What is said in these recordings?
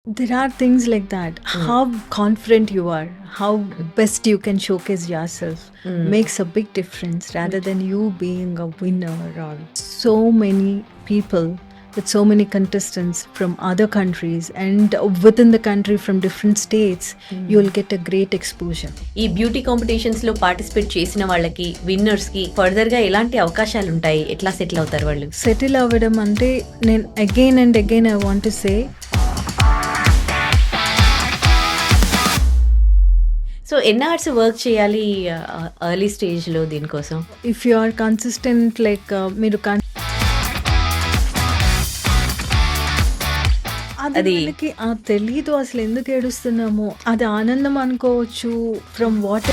There are things like that. Mm. How confident you are, how best you can showcase yourself makes a big difference rather than you being a winner or so many people with so many contestants from other countries and within the country from different states, you will get a great exposure. ఈ beauty competitions లో participate చేసిన వాళ్ళకి winners కి further గా ఎలాంటి అవకాశాలు ఉంటాయి, ఎట్లా సెటిల్ అవుతారు వాళ్ళు? సెటిల్ అవ్వడం అంటే నేను again and again I want to say so ఎన్ని అవర్స్ వర్క్ చేయాలి ఎర్లీ స్టేజ్ లో దీనికోసం? If you are consistent like మీరు అది వాళ్ళకి తెలీదు అసలు ఎందుకు ఏడుస్తున్నామో, అది ఆనందం అనుకోవచ్చు. ఫ్రమ్ వాట్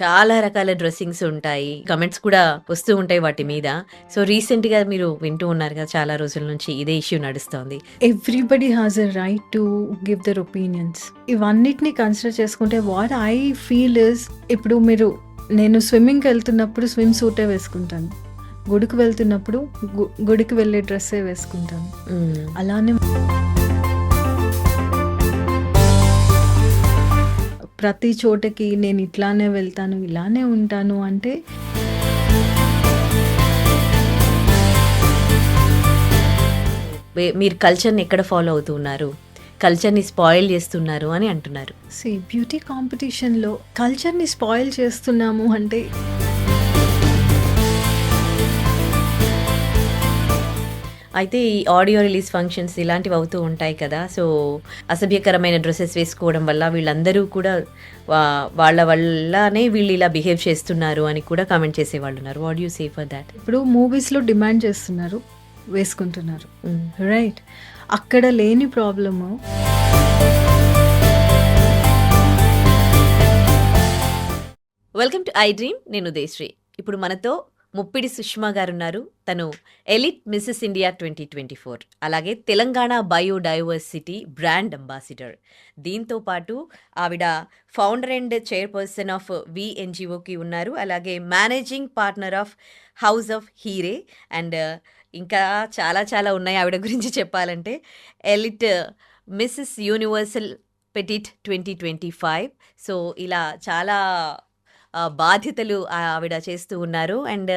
చాలా రకాల డ్రెస్సింగ్స్ ఉంటాయి, కమెంట్స్ కూడా వస్తూ ఉంటాయి వాటి మీద. సో రీసెంట్ గా మీరు వింటూ ఉన్నారు కదా, చాలా రోజుల నుంచి ఇదే ఇష్యూ నడుస్తోంది. Everybody has a right to give their opinions. ఇవన్నిటిని కన్సిడర్ చేసుకుంటే వాట్ ఐ ఫీల్ ఇస్, ఇప్పుడు నేను స్విమ్మింగ్కి వెళ్తున్నప్పుడు స్విమ్ సూటే వేసుకుంటాను, గుడికి వెళ్తున్నప్పుడు గుడికి వెళ్ళే డ్రెస్సే వేసుకుంటాను. అలానే ప్రతి చోటకి నేను ఇట్లానే వెళ్తాను, ఇలానే ఉంటాను అంటే మీరు కల్చర్ని ఎక్కడ ఫాలో అవుతూ ఉన్నారు, కల్చర్ని స్పాయిల్ చేస్తున్నారు అని అంటున్నారు. బ్యూటీ కాంపిటీషన్లో కల్చర్ని స్పాయిల్ చేస్తున్నాము అంటే అయితే ఈ ఆడియో రిలీజ్ ఫంక్షన్స్ ఇలాంటివి అవుతూ ఉంటాయి కదా, సో అసభ్యకరమైన డ్రెస్సెస్ వేసుకోవడం వల్ల వీళ్ళందరూ కూడా వాళ్ళ వల్లనే వీళ్ళు ఇలా బిహేవ్ చేస్తున్నారు అని కూడా కామెంట్ చేసేవాళ్ళు ఉన్నారు. What you say for that? ఇప్పుడు మూవీస్లో డిమాండ్ చేస్తున్నారు, వేసుకుంటున్నారు, రైట్? అక్కడ లేని problem welcome to I dream. నేను ఉదయశ్రీ. ఇప్పుడు మనతో ముప్పిడి సుష్మా గారు ఉన్నారు. తను ఎలిట్ మిస్సెస్ ఇండియా 2024, అలాగే తెలంగాణ బయోడైవర్సిటీ బ్రాండ్ అంబాసిడర్. దీంతో పాటు ఆవిడ ఫౌండర్ అండ్ చైర్పర్సన్ ఆఫ్ విఎన్జిఓకి ఉన్నారు, అలాగే managing partner of house of Heere, and ఇంకా చాలా చాలా ఉన్నాయి ఆవిడ గురించి చెప్పాలంటే. Elite Mrs Universal Petite 2025. So ఇలా చాలా బాధ్యతలు ఆవిడ చేస్తూ ఉన్నారు. అండ్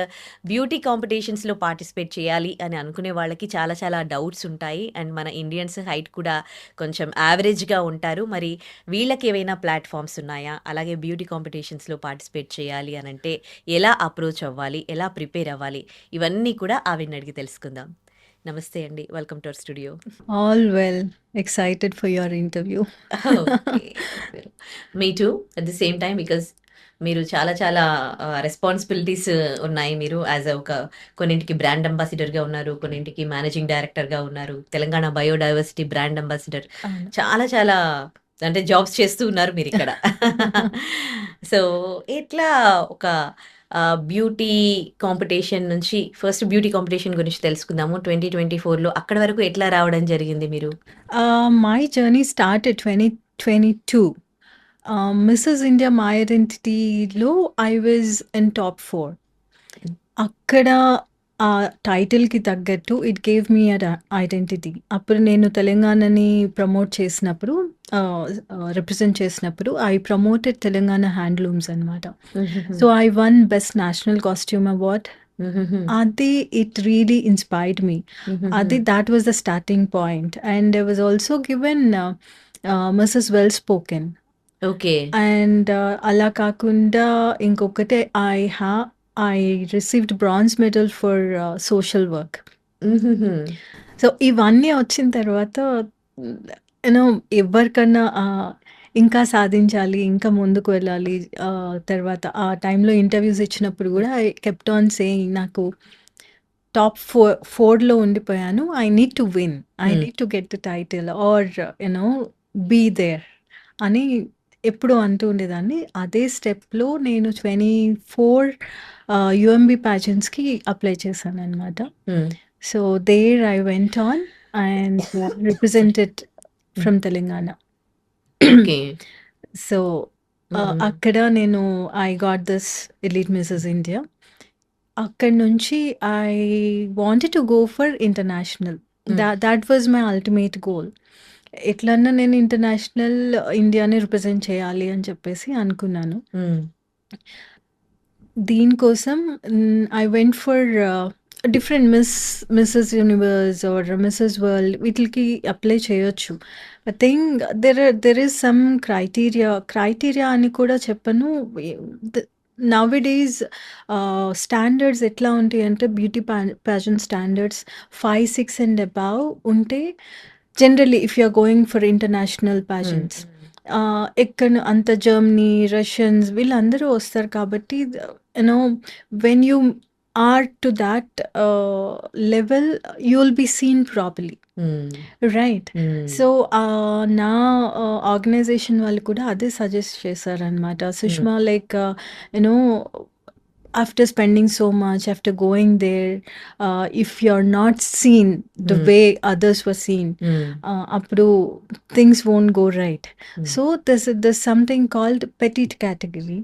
బ్యూటీ కాంపిటీషన్స్లో పార్టిసిపేట్ చేయాలి అని అనుకునే వాళ్ళకి చాలా చాలా డౌట్స్ ఉంటాయి. అండ్ మన ఇండియన్స్ హైట్ కూడా కొంచెం యావరేజ్గా ఉంటారు. మరి వీళ్ళకి ఏవైనా ప్లాట్ఫామ్స్ ఉన్నాయా, అలాగే బ్యూటీ కాంపిటీషన్స్లో పార్టిసిపేట్ చేయాలి అని అంటే ఎలా అప్రోచ్ అవ్వాలి, ఎలా ప్రిపేర్ అవ్వాలి, ఇవన్నీ కూడా ఆవిడని అడిగి తెలుసుకుందాం. నమస్తే అండి, welcome to our studio. All well, excited for your interview. Me two at the same time, because మీరు చాలా చాలా రెస్పాన్సిబిలిటీస్ ఉన్నాయి. మీరు యాజ్ కొన్నింటికి బ్రాండ్ అంబాసిడర్గా ఉన్నారు, కొన్నింటికి మేనేజింగ్ డైరెక్టర్గా ఉన్నారు, తెలంగాణ బయోడైవర్సిటీ బ్రాండ్ అంబాసిడర్, చాలా చాలా అంటే జాబ్స్ చేస్తూ ఉన్నారు మీరు ఇక్కడ. సో ఎట్లా ఒక బ్యూటీ కాంపిటీషన్ నుంచి, ఫస్ట్ బ్యూటీ కాంపిటీషన్ గురించి తెలుసుకుందాము. 2024లో అక్కడ వరకు ఎట్లా రావడం జరిగింది మీరు? My journey started 2022. Mrs India my ఐడెంటిటీలో ఐ వాజ్ ఇన్ టాప్ 4. అక్కడ ఆ టైటిల్కి తగ్గట్టు it gave me a identity. అప్పుడు నేను తెలంగాణని ప్రమోట్ చేసినప్పుడు, రిప్రజెంట్ చేసినప్పుడు ఐ ప్రమోటెడ్ తెలంగాణ హ్యాండ్లూమ్స్ అనమాట. So I won best national costume award. అది ఇట్ రియలీ ఇన్స్పైర్డ్ మీ. అది that was the starting point. And I was also given Mrs well spoken. Okay. And అలా కాకుండా ఇంకొకటే I received bronze medal for social work. So ఇవన్నీ వచ్చిన తర్వాత you know ఎవరికన్నా ఇంకా సాధించాలి, ఇంకా ముందుకు వెళ్ళాలి. తర్వాత ఆ టైంలో ఇంటర్వ్యూస్ ఇచ్చినప్పుడు కూడా ఐ కెప్ట్ ఆన్ సేయింగ్, నాకు టాప్ 4లో ఉండిపోయాను, I need to win, I need to get the title or you know be there అని ఎప్పుడు అంటూ ఉండేదాన్ని. అదే స్టెప్లో నేను 24 యుఎంబి ప్యాజెంట్స్కి అప్లై చేశాను అనమాట. So there I went on and represented from Telangana. So అక్కడ నేను I got this elite Mrs India. అక్కడి నుంచి I wanted to go for international. That was my ultimate goal. ఎట్లన్నా నేను ఇంటర్నేషనల్ ఇండియాని రిప్రజెంట్ చేయాలి అని చెప్పేసి అనుకున్నాను. దీనికోసం I went for different Mrs Universe or Mrs World వీటికి అప్లై చేయొచ్చు. I think there is some criteria అని కూడా చెప్పను. నవ్ డేస్ స్టాండర్డ్స్ ఎట్లా ఉంటాయి అంటే beauty pageant standards 5-6 and above ఉంటే generally if you are going for international pageants ఎక్కడ అంత జర్మనీ, రష్యన్స్ వీళ్ళందరూ వస్తారు కాబట్టి you know when you are to that level you will be seen properly, right? So నా ఆర్గనైజేషన్ వాళ్ళు కూడా అదే సజెస్ట్ చేశారనమాట. Sushma like you know after spending so much, after going there, if you're not seen the way others were seen, appudu things won't go right. So there's something called petite category,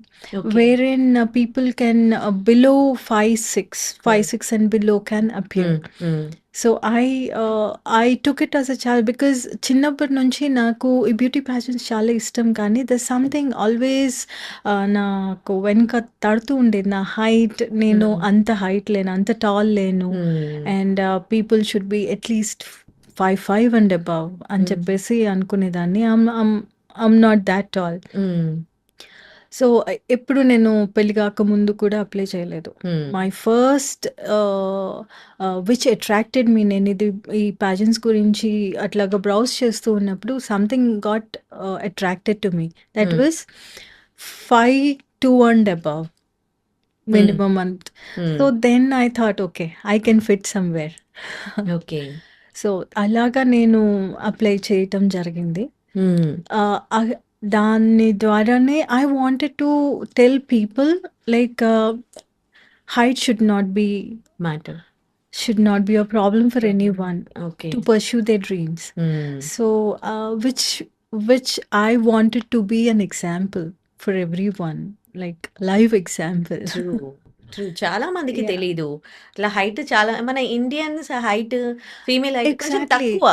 wherein people can below 5-6 and below can appear. So I took it as a child because చిన్నప్పటి నుంచి నాకు ఈ beauty pageants చాలా ఇష్టం. కానీ the something always నాకు వెనుక తడుతూ ఉండేది నా హైట్. నేను అంత హైట్ లేను, అంత టాల్ లేను. And people should be at least 5'5" and above అని చెప్పేసి అనుకునేదాన్ని. I'm not that tall. So ఎప్పుడు నేను పెళ్లి కాక ముందు కూడా అప్లై చేయలేదు. My first which attracted me, నేను ఇది ఈ ప్యాజెంట్స్ గురించి అట్లాగా బ్రౌజ్ చేస్తూ ఉన్నప్పుడు something got attracted to me. That was 5'2" and above minimum month. So then I thought okay I can fit somewhere. Okay. So అలాగా నేను అప్లై చేయటం జరిగింది. దాని ద్వారానే I wanted to tell people like height should not be a problem for anyone to pursue their dreams. So which I wanted to be an example for everyone, like live example. True. చాలా మందికి తెలీదు. ఇట్లా height చాలా మన Indians height female height కొంచెం తక్కువ.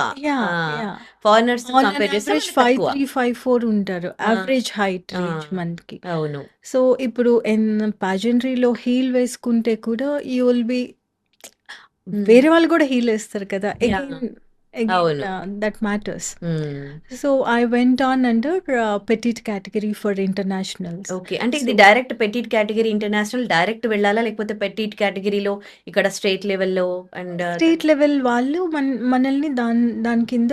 Foreigners compare చేస్తే 5'3", 5'4" ఉంటారు యావరేజ్ హైట్ రేంజ్ మనకి. అవును. సో ఇప్పుడు పాజెంట్రీలో హీల్ వేసుకుంటే కూడా యూ విల్ బి, వేరే వాళ్ళు కూడా హీల్ వేస్తారు కదా, that matters. So I went on under petite category for internationals. Okay. అంటే ఇది direct petite category international direct వెళ్ళాలా లేకపోతే petite categoryలో ఇక్కడ స్టేట్ లెవెల్లో అండ్ స్టేట్ లెవెల్ వాళ్ళు మనల్ని దాని కింద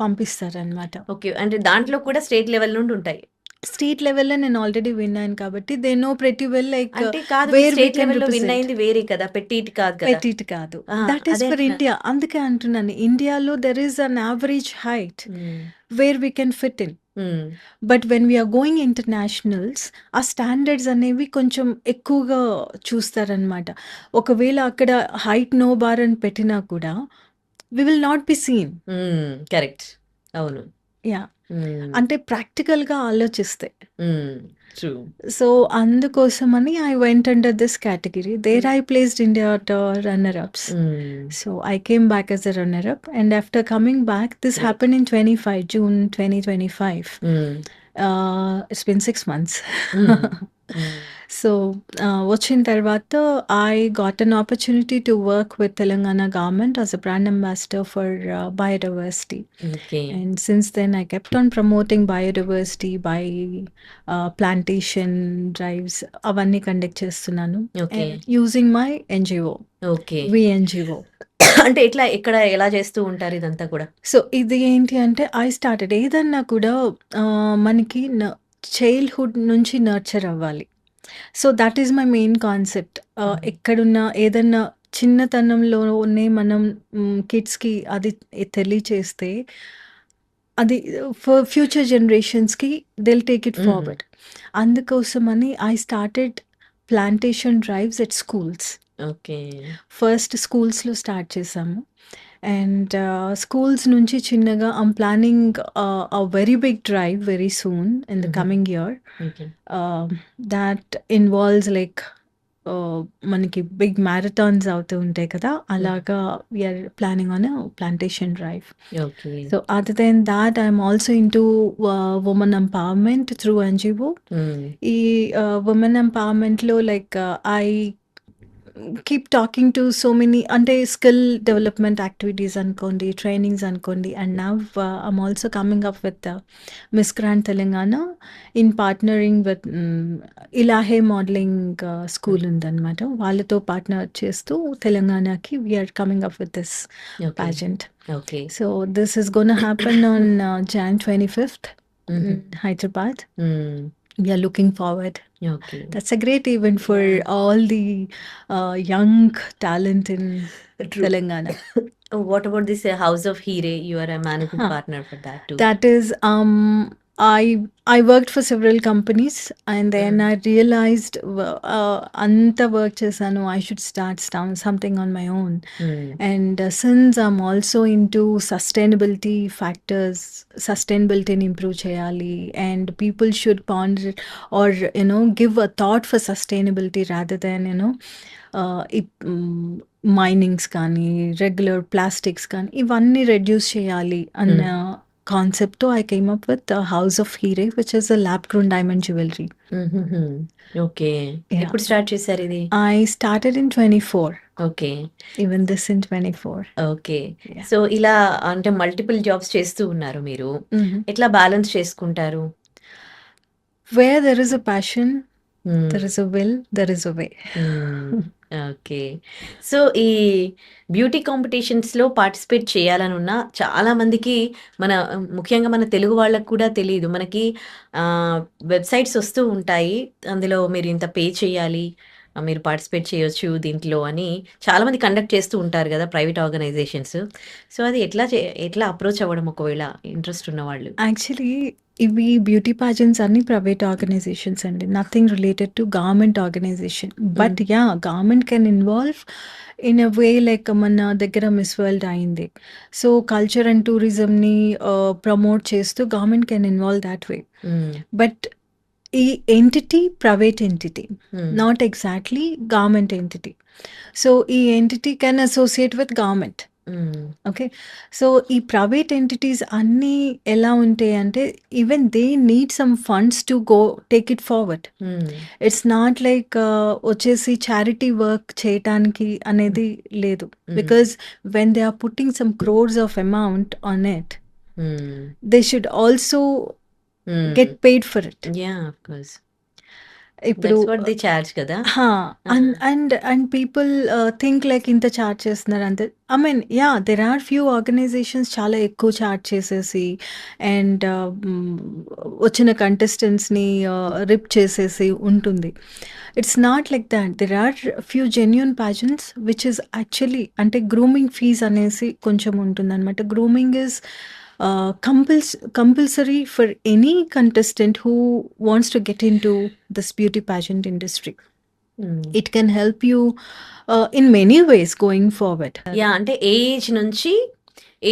పంపిస్తారు అనమాట. ఓకే. అంటే దాంట్లో కూడా స్టేట్ లెవెల్ నుండి ఉంటాయి. స్టేట్ లెవెల్లో నేను ఆల్రెడీ విన్ అయ్యాను కాబట్టి they know pretty well. Like అంటే కాదు, స్టేట్ లెవెల్లో విన్ అయింది వేరే కదా, పెటీట్ కాదు కదా. పెటీట్ కాదు, దట్ ఈస్ ఫర్ ఇండియా. అందుకే అంటున్నాను ఇండియాలో there is an average height where we can fit in. But when we are going internationals ఆ స్టాండర్డ్స్ అనేవి కొంచెం ఎక్కువగా చూస్తారనమాట. ఒకవేళ అక్కడ హైట్ నో బార్ అని పెట్టినా కూడా we will not be seen. Correct. అవును. యా, అంటే ప్రాక్టికల్గా ఆలోచిస్తే. సో అందుకోసమని I went under this category. There I placed India runner ups. So I came back as a runner up and after coming back this happen in June 2025. It's been 6 months. So వచ్చిన తర్వాత I got an opportunity to work with Telangana government as a brand ambassador for biodiversity. And since then I kept on promoting biodiversity by plantation drives avanni conduct చేస్తున్నాను using my NGO. VNGO. అంటే ఇట్లా ఇక్కడ ఎలా చేస్తూ ఉంటారు ఇదంతా కూడా? So ఇది ఏంటి అంటే ఐ స్టార్టెడ్ ఏదన్నా కూడా మనకి చైల్డ్హుడ్ నుంచి నర్చర్ అవ్వాలి. So that is my main concept. ఎక్కడున్నా ఏదన్నా చిన్నతనంలోనే మనం కిడ్స్కి అది తెలియచేస్తే అది ఫర్ ఫ్యూచర్ జనరేషన్స్కి దిల్ టేక్ ఇట్ ఫార్వర్డ్. అందుకోసమని I started plantation drives at schools. First స్కూల్స్లో స్టార్ట్ చేసాము. అండ్ స్కూల్స్ నుంచి చిన్నగా I'm planning a very big drive very soon in the coming year. That involves like మనకి big marathons అవుతూ ఉంటాయి కదా! అలాగా we're planning on a plantation drive. Okay. So other than that, I'm also into women empowerment through NGO. ఈ women empowermentలో like I keep talking to so many అంటే skill development activities అనుకోండి, trainings అనుకోండి. And now I'm also coming up with Miss Grand Telangana in partnering with ఇలాహే modelling school ఉందన్నమాట. వాళ్ళతో partner చేస్తూ తెలంగాణకి we're coming up with this okay. pageant. Okay. So this is going to happen on Jan 25th in Hyderabad. We are looking forward. Okay. That's a great event for all the young talent in True. Telangana. What about this House of Hire? You are a managing Huh. partner for that too. That is, I worked for several companies and then I realized anta work chesanu, I should start something on my own. And since I'm also into sustainability factors, sustainability ni improve cheyali and people should ponder it or give a thought for sustainability rather than minings కానీ regular plastics కానీ ఇవన్నీ reduce చేయాలి అన్న కాన్సెప్ట్తో I came up with house of Heere which is a lab grown diamond jewellery. Okay. ఎప్పుడు start చేశారు ఇది? I started in 24. Okay. Even this in 24. Okay. So ఇలా అంటే మల్టిపుల్ జాబ్స్ చేస్తూ ఉన్నారు మీరు. ఎట్లా బ్యాలెన్స్ చేసుకుంటారు? Where there is a passion, there is a will, there is a way. Okay. So ఈ బ్యూటీ కాంపిటీషన్స్‌లో పార్టిసిపేట్ చేయాలని ఉన్న చాలా మందికి ముఖ్యంగా మన తెలుగు వాళ్ళకి కూడా తెలీదు. మనకి వెబ్‌సైట్స్ వస్తూ ఉంటాయి. అందులో మీరు ఇంత పే చేయాలి, మీరు పార్టిసిపేట్ చేయొచ్చు దీంట్లో అని చాలామంది కండక్ట్ చేస్తూ ఉంటారు కదా ప్రైవేట్ ఆర్గనైజేషన్స్. సో అది ఎట్లా అప్రోచ్ అవ్వడం ఒకవేళ ఇంట్రెస్ట్ ఉన్నవాళ్ళు? యాక్చువల్లీ ఇవి బ్యూటీ పాజెంట్స్ అన్ని ప్రైవేట్ ఆర్గనైజేషన్స్ అండి, nothing related to government organisation. But government can involve in a way like మన దగ్గర మిస్ వరల్డ్ అయింది. సో కల్చర్ అండ్ టూరిజంని ప్రమోట్ చేస్తూ government can involve that way. But ఈ entity private entity, not exactly government entity. So ఈ entity can associate with government. Okay. So ఈ private entities అన్నీ ఎలా ఉంటాయి అంటే even they need some funds to go take it forward. It's not like వచ్చేసి charity work చేయటానికి అనేది లేదు. Because when they are putting some crores of amount on it, they should also get paid for it. ఇప్పుడు charge కదా. And people think like ఇంత charge చేస్తున్నారు అంతే. I mean there are few organisations చాలా ఎక్కువ చార్జ్ చేసేసి అండ్ వచ్చిన కంటెస్టెంట్స్ని rip చేసేసి ఉంటుంది. It's not like that. There are few genuine pageants which is actually అంటే గ్రూమింగ్ ఫీజ్ అనేసి కొంచెం ఉంటుంది అనమాట. Grooming is compulsory for any contestant who wants to get into this beauty pageant industry. It can help you in many ways going forward. అంటే age నుంచి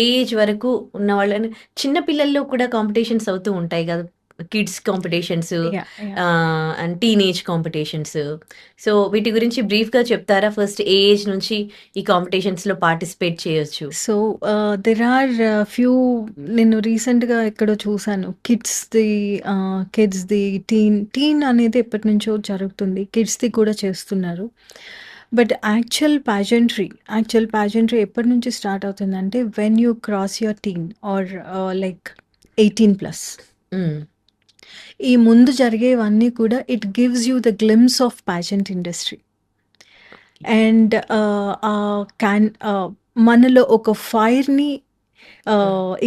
age వరకు ఉన్న వాళ్ళని చిన్న పిల్లల్లో కూడా కాంపిటీషన్స్ అవుతూ ఉంటాయి కదా, kids competitions and teenage competitions. So వీటి గురించి బ్రీఫ్గా చెప్తారా? ఫస్ట్ ఏజ్ నుంచి ఈ కాంపిటీషన్స్లో పార్టిసిపేట్ చేయొచ్చు. సో దెర్ ఆర్ ఫ్యూ, నేను రీసెంట్గా ఎక్కడో చూసాను, కిడ్స్ది టీన్ అనేది ఎప్పటి నుంచో జరుగుతుంది, కిడ్స్ది కూడా చేస్తున్నారు. బట్ యాక్చువల్ ప్యాజెంట్రీ ఎప్పటి నుంచి స్టార్ట్ అవుతుందంటే when you cross your teen or like 18+. ఈ ముందు జరిగేవన్నీ కూడా it gives you the glimpse of pageant industry. And మనలో ఒక ఫైర్ని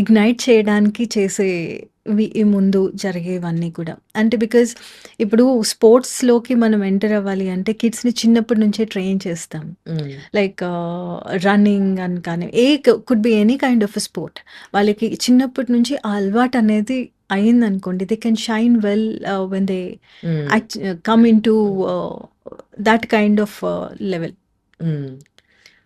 ఇగ్నైట్ చేయడానికి చేసేవి ఈ ముందు జరిగేవన్నీ కూడా. అంటే బికాజ్ ఇప్పుడు స్పోర్ట్స్లోకి మనం ఎంటర్ అవ్వాలి అంటే కిడ్స్ని చిన్నప్పటి నుంచే ట్రైన్ చేస్తాం, లైక్ రన్నింగ్ అని కానీ could be any kind of sport. వాళ్ళకి చిన్నప్పటి నుంచి ఆ అలవాటు అనేది అయిందనుకోండి, they can shine well when they come in to that kind of level.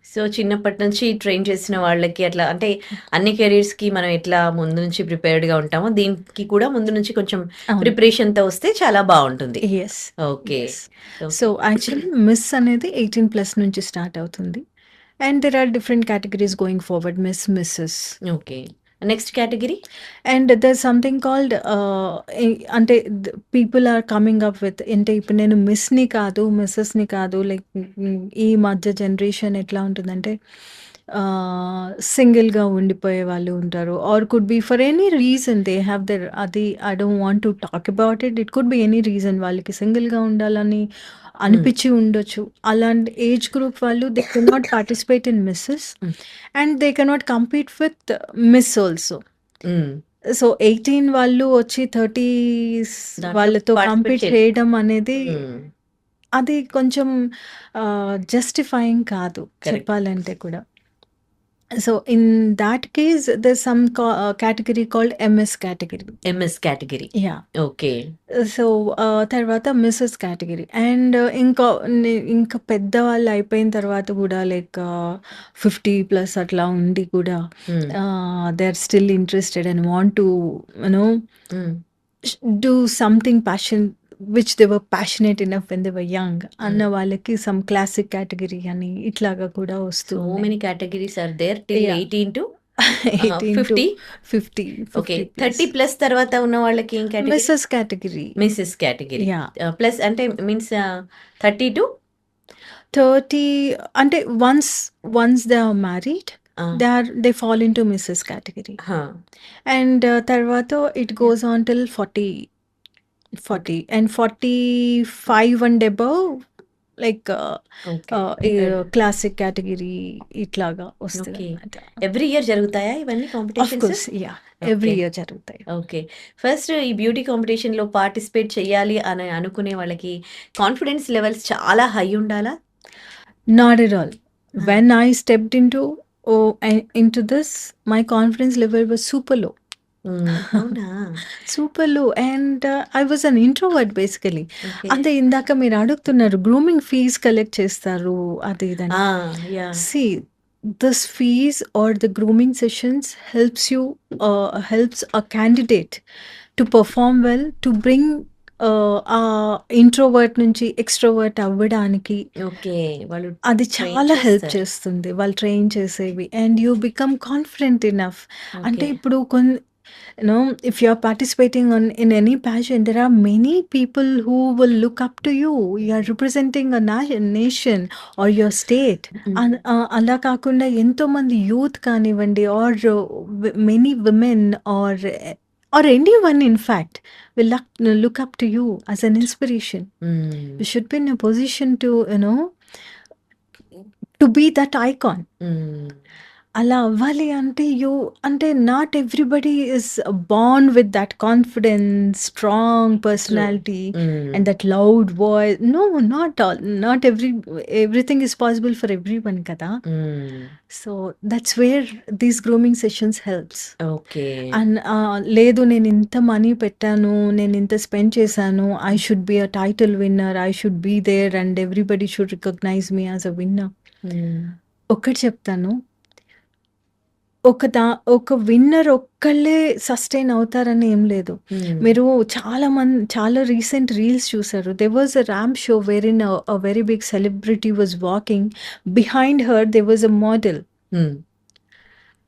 So, చిన్నప్పటి నుంచి ట్రైన్ చేసిన వాళ్ళకి అట్లా అంటే అన్ని కెరియర్స్‌కి మనం ఎట్లా ముందు నుంచి ప్రిపేర్డ్‌గా ఉంటామో, దీనికి కూడా ముందు నుంచి కొంచెం అవును. ప్రిపరేషన్‌తో వస్తే చాలా బావుంటుంది. Yes. Okay. Yes. Okay. So, actually Miss అనేది 18+ నుంచి స్టార్ట్ అవుతుంది. And there are different categories going forward Miss, Mrs. Okay. Next category? And there something called అంటే people are coming up with అంటే ఇప్పుడు నేను మిస్‌ని కాదు, మిసెస్‌ని కాదు లైక్ ఈ మధ్య జనరేషన్ ఎట్లా ఉంటుందంటే సింగిల్‌గా ఉండిపోయే వాళ్ళు ఉంటారు. Or could be for any reason they have their అది I don't want to talk about it. It could be any reason వాళ్ళకి సింగిల్‌గా ఉండాలని హ్మ్. అనిపించి ఉండొచ్చు. అలాంటి ఏజ్ గ్రూప్ వాళ్ళు they cannot participate in Mrs hmm. And they cannot compete with Miss also. Hmm. So, 18 వాళ్ళు వచ్చి 30స్ దాంట్లో వాళ్ళతో పార్టిసిపేట్ కంపీట్ చేయరు. చేయడం అనేది హ్మ్. అది కొంచెం జస్టిఫైయింగ్ కాదు కరెక్ట్. చెప్పాలంటే కూడా. So, in that case there some category called MS category. MS category. Yeah! Okay. So, తర్వాత మిసెస్ కేటగరీ. అండ్ ఇంకా పెద్దవాళ్ళు అయిపోయిన తర్వాత కూడా లైక్ 50+ అట్లా ఉండి కూడా hmm. They are still interested and want to you know hmm. Do something which they were passionate enough when they were young అన్న హ్మ్. వాళ్ళకి సమ్ క్లాసిక్ కేటగరీ అని ఇట్లాగా కూడా వస్తూ సో ఉన్నాయి. Many categories are there till yeah! 18 to 18 to 50. 50, okay. 50+. 30+ తర్వాత ఉన్న వాళ్ళకి ఏం category? Mrs category. Mrs category. Yeah! Plus అంటే మీన్స్ 30 టు 30 అంటే వన్స్ దే ఆర్ మ్యారీడ్ ఆ! They fall into Mrs category. హా! అండ్ తర్వాత it goes on till 40 okay. and 45 and above like okay. ఈ క్లాసిక్ కేటగరీ ఇట్లాగా okay. వస్తదనమాట. Every year జరుగుతాయా ఇవన్నీ ఆఫ్ కాంపిటీషన్స్? Course yeah! Every okay. Year జరుగుతాయి. ఓకే. ఫస్ట్ ఈ బ్యూటీ కాంపిటీషన్‌లో పార్టిసిపేట్ చేయాలి అని అనుకునే వాళ్ళకి కాన్ఫిడెన్స్ లెవెల్స్ చాలా హై ఉండాలా? Not at all. ఆ! When I stepped into this, my confidence level was super low. హ్మ్. అవునా? సూపర్ లో. And I was an introvert basically. Okay. అంటే ఇందాక మీరు అడుగుతున్నారు గ్రూమింగ్ ఫీజ్ కలెక్ట్ చేస్తారు అది ఇదని. ఆ! Yeah! See this fees are the grooming sessions helps a candidate to perform well, to bring ఆ ఇంట్రోవర్ట్ నుంచి ఎక్స్ట్రోవర్ట్ అవ్వడానికి ఓకే. వాళ్ళు అది ట్రైన్ చాలా హెల్ప్ చేస్తారు. చేస్తుంది. వాళ్ళు ట్రైన్ చేసేవి. And you become confident enough. అంటే ఓకే. ఇప్పుడు if you are participating in any pageant, there are many people who will look up to you. You are representing a nation or your state. హ్మ్. అలా కాకుండా ఎంతోమంది youth కానివ్వండి or many women or anyone in fact will look up to you as an inspiration. హ్మ్. You should be in a position to, to be that icon. హ్మ్. అలా అవ్వాలి అంటే అంటే not everybody is born with that confidence, strong true. Personality hmm. And that loud voice. No, not all. Not everything is possible for everyone కదా. Hmm. So that's where these grooming sessions helps. Okay. And లేదు నేను ఇంత money పెట్టాను, నేను ఇంత spend చేశాను, I should be a title winner, I should be there and everybody should recognise me as a winner. Hmm. ఒక్కటి చెప్తాను, ఒక విన్నర్ ఒక్కళ్ళే సస్టైన్ అవుతారని ఏం లేదు. హ్మ్. మీరు చాలా రీసెంట్ రీల్స్ చూసారు. There was a ramp show wherein a very big celebrity was walking. Behind her there was a model. Hmm.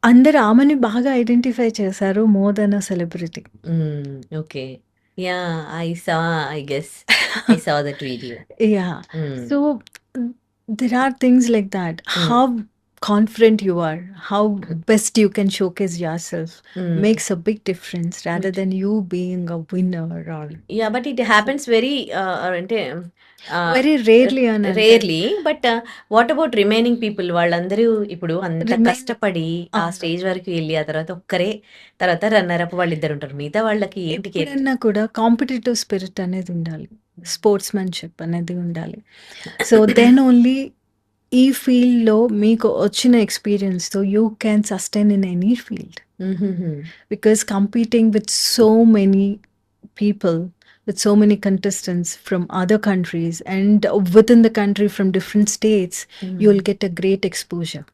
అందరూ ఆమెని బాగా ఐడెంటిఫై చేశారు more than a celebrity. Hmm. Okay. Yeah! I guess I saw that video. Yeah! Hmm. So there are things like that. హ్మ్. How confident you are, how best you can showcase yourself హ్మ్. makes a big difference rather than you being a winner or yeah! But it happens very అంటే very rarely అని అంటారు. Rarely. But what about remaining people? వాళ్ళందరూ ఇప్పుడు అంత కష్టపడి ఆ అవును. స్టేజ్ వరకు ఎళ్లి, ఆ తర్వాత ఒక్కరే తర్వాత రన్నర్ అప్ వాళ్ళిద్దరుంటారు. మిగతా వాళ్ళకి ఏంటి ఎప్పుడన్నా కూడా కాంపిటీటివ్ స్పిరిట్ అనేది ఉండాలి. స్పోర్ట్స్‌మన్‌షిప్ అనేది ఉండాలి. సో దెన్ ఓన్లీ ఈ ఫీల్డ్‌లో మీకు వచ్చిన ఎక్స్‌పీరియన్స్‌తో you can sustain in any field. హుహుహు. Because competing with so many people, with so many contestants from other countries and within the country from different states, you'll get a great exposure.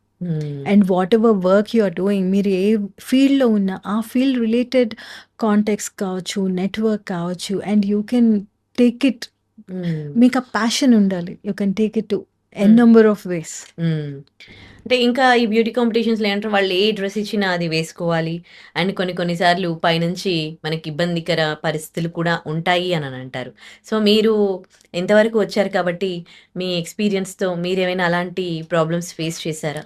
And whatever work you are doing, మీరు ఏ ఫీల్డ్లో ఉన్నా ఆ field related contacts కావచ్చు, network కావచ్చు, and you can take it. మీకు ఆ passion ఉండాలి. You can take it to n number of ways. అంటే ఇంకా ఈ బ్యూటీ కాంపిటీషన్స్లో ఏంటంటే వాళ్ళు ఏ డ్రెస్ ఇచ్చినా అది వేసుకోవాలి అండ్ కొన్నిసార్లు పైనుంచి మనకి ఇబ్బందికర పరిస్థితులు కూడా ఉంటాయి అని అంటారు. సో మీరు ఎంతవరకు వచ్చారు కాబట్టి మీ ఎక్స్పీరియన్స్తో మీరేమైనా అలాంటి ప్రాబ్లమ్స్ ఫేస్ చేశారా?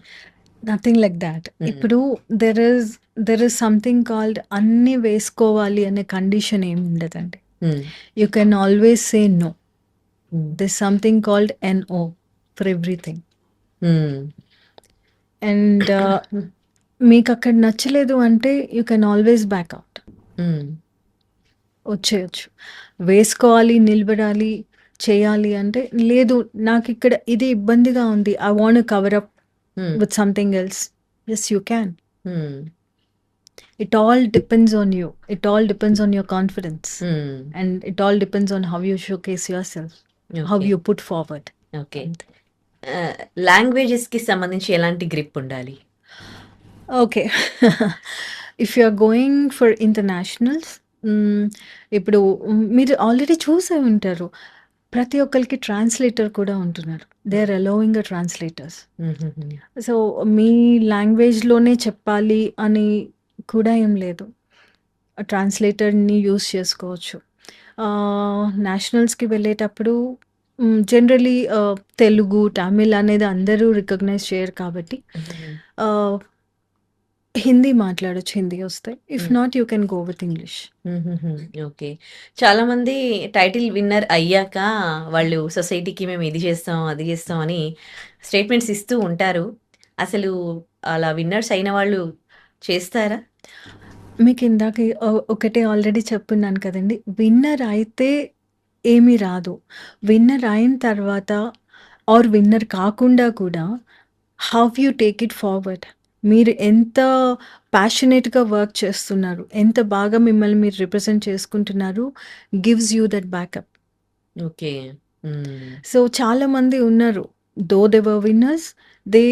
Nothing like that. ఇప్పుడు దెర్ ఇస్ సంథింగ్ కాల్డ్ అన్నీ వేసుకోవాలి అనే కండిషన్ ఏమి ఉండదండి. You can always say no. This something called NO for everything. And మీకు అక్కడ నచ్చలేదు అంటే you can always back out. వచ్చేయచ్చు. వేసుకోవాలి, నిలబడాలి, చేయాలి అంటే లేదు నాకు ఇక్కడ ఇది ఇబ్బందిగా ఉంది, I want cover up with something else. Yes, you can. It all depends on you. It all depends on your confidence. And it all depends on how you showcase yourself, how you put forward. Okay. లాంగ్వేజెస్కి సంబంధించి ఎలాంటి grip ఉండాలి? Okay. If you are going for internationals, ఇప్పుడు మీరు already చూసే ఉంటారు, ప్రతి ఒక్కరికి translator కూడా ఉంటున్నారు. They are allowing a translators. So మీ లాంగ్వేజ్లోనే చెప్పాలి అని కూడా ఏం లేదు, ట్రాన్స్లేటర్ని యూస్ చేసుకోవచ్చు. నేషనల్స్కి వెళ్ళేటప్పుడు జనరలీ తెలుగు, తమిళ్ అనేది అందరూ రికగ్నైజ్ చేయరు కాబట్టి హిందీ మాట్లాడొచ్చు, హిందీ వస్తాయి. If not you can go with English. Okay. చాలామంది టైటిల్ విన్నర్ అయ్యాక వాళ్ళు సొసైటీకి మేము ఇది చేస్తాం, అది చేస్తాం అని స్టేట్మెంట్స్ ఇస్తూ ఉంటారు. అసలు అలా విన్నర్స్ అయిన వాళ్ళు చేస్తారా? మీకు ఇందాక ఒకటే ఆల్రెడీ చెప్పున్నాను కదండి, విన్నర్ అయితే ఏమీ రాదు. విన్నర్ అయిన తర్వాత ఆర్ విన్నర్ కాకుండా కూడా how you take it forward, మీరు ఎంత ప్యాషనేట్గా వర్క్ చేస్తున్నారు, ఎంత బాగా మిమ్మల్ని మీరు రిప్రజెంట్ చేసుకుంటున్నారు, gives you that backup. Okay. So చాలామంది ఉన్నారు, though they were winners, they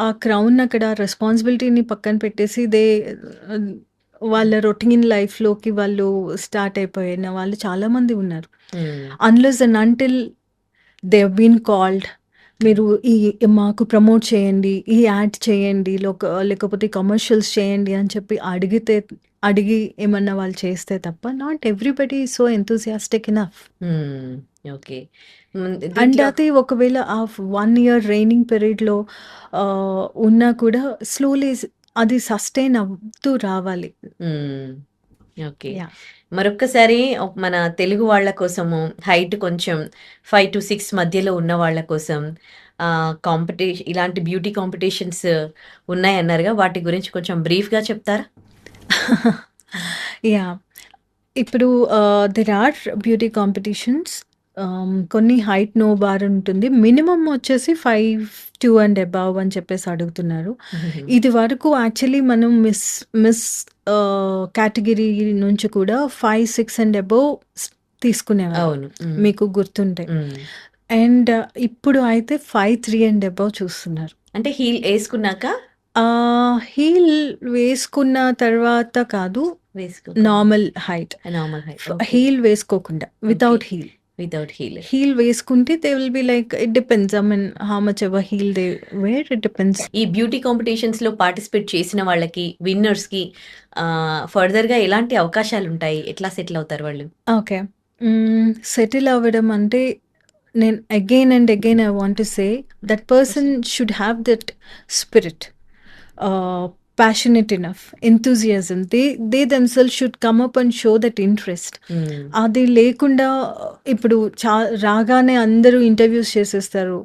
ఆ క్రౌన్ అక్కడ రెస్పాన్సిబిలిటీని పక్కన పెట్టేసి వాళ్ళ రొటీన్ లైఫ్లోకి వాళ్ళు స్టార్ట్ అయిపోయిన వాళ్ళు చాలామంది ఉన్నారు. Unless and until they have been called, మీరు ఈ మాకు ప్రమోట్ చేయండి, ఈ యాడ్ చేయండి, లేకపోతే కమర్షియల్స్ చేయండి అని చెప్పి అడిగి ఏమన్నా వాళ్ళు చేస్తే తప్ప not everybody so enthusiastic enough. Okay. And అది ఒకవేళ ఆ 1 year రైనింగ్ పీరియడ్లో ఉన్నా కూడా స్లోలీ అది సస్టైన్ అవుతూ రావాలి. ఓకే. మరొక్కసారి మన తెలుగు వాళ్ళ కోసము హైట్ కొంచెం 5 to 6 మధ్యలో ఉన్న వాళ్ళ కోసం కాంపిటీషన్, ఇలాంటి బ్యూటీ కాంపిటీషన్స్ ఉన్నాయన్నారుగా, వాటి గురించి కొంచెం బ్రీఫ్గా చెప్తారా? యా, ఇప్పుడు దెర్ ఆర్ బ్యూటీ కాంపిటీషన్స్. కొన్ని హైట్ నో బార్ ఉంటుంది, మినిమం వచ్చేసి 5'2" and above అని చెప్పేసి అడుగుతున్నారు. ఇది వరకు యాక్చువల్లీ మనం మిస్ కేటగిరీ నుంచి కూడా 5'6" and above తీసుకునేవారు, మీకు గుర్తుంటే. అండ్ ఇప్పుడు అయితే 5'3" and above చూస్తున్నారు. అంటే హీల్ వేసుకున్నాక? హీల్ వేసుకున్న తర్వాత కాదు, నార్మల్ హైట్. హీల్ వేసుకోకుండా, వితౌట్ హీల్. హీల్ వేసుకుంటే they will be like, it depends, I mean how much ever heel they wear, it depends. ఈ బ్యూటీ కాంపిటీషన్స్ లో పార్టిసిపేట్ చేసిన వాళ్ళకి, విన్నర్స్ కి ఫర్దర్ గా ఎలాంటి అవకాశాలు ఉంటాయి, ఎట్లా సెటిల్ అవుతారు వాళ్ళు? ఓకే, సెటిల్ అవ్వడం అంటే నేను again and again I want to say that person should have that spirit, passionate enough, enthusiasm. They themselves should come up and show that interest. అది లేకుండా ఇప్పుడు రాగానే అందరూ ఇంటర్వ్యూస్ చేసేస్తారు,